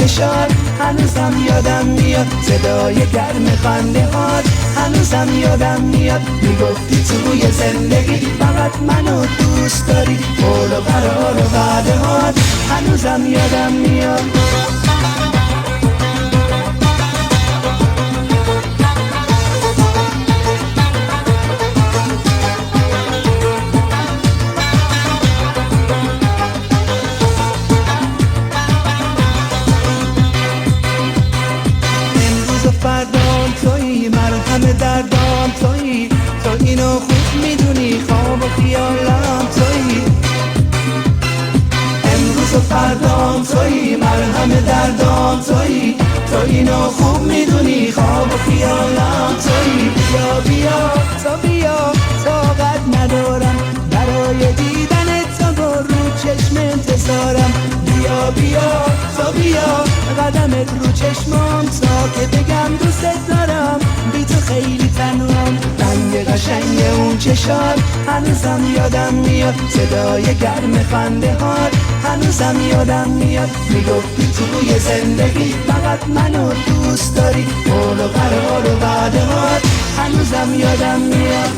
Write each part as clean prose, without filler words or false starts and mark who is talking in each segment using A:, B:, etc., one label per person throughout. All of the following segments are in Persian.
A: چشات هنوزم یادم میاد، صدای گرم خنده هات هنوزم یادم میاد. میگفتی توی زندگی فقط منو دوست داری، قول و قرار و وعده هات هنوزم یادم میاد. فردام تویی، مرهم دردام تویی، تو اینو خوب میدونی، خواب و خیالم تویی. امروز و فردام تویی، مرهم دردام تویی، تو اینو خوب میدونی، خواب و خیالم تویی. بیا بیا تو بیا، طاقت ندارم برای دیدن تو، رو چشم انتظارم. بیا بیا تو بیا، قدمت رو چشمام تا که بگم دوست دارم، بی تو خیلی تنهام. رنگ قشنگ اون چشات هنوزم یادم میاد، صدای گرم خنده هات هنوزم یادم میاد. میگفتی توی زندگی فقط منو دوست داری، قول و قرار و وعده هات هنوزم یادم میاد.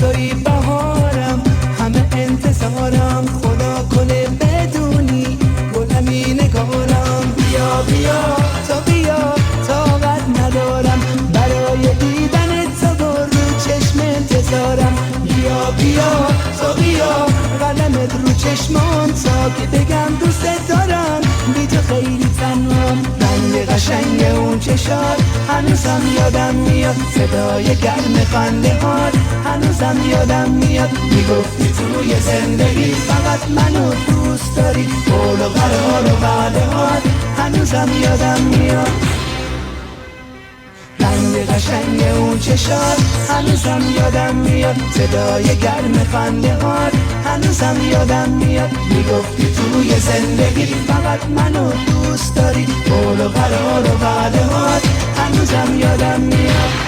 A: توی بهارم، همه انتظارم، خدا کنه بدونی گلمی نگارم. بیا بیا تو بیا، طاقت ندارم برای دیدن تو، رو چشم انتظارم. بیا بیا تو بیا، قدمت رو چشمام تا که بگم دوست دارم، بی تو خیلی تنهام. رنگ قشنگ اون چشات هنوزم یادم میاد، صدای گرم خنده هات هنوزم یادم میاد. میگفتی توی زندگی فقط منو دوست داری، قول و قرار و وعده هات هنوزم یادم میاد. رنگ قشنگ اون چشات هنوزم یادم میاد، صدای گرم خنده هات هنوزم یادم میاد. میگفتی توی زندگی فقط منو دوست داری، قول و قرار و وعده هات هنوزم یادم میاد.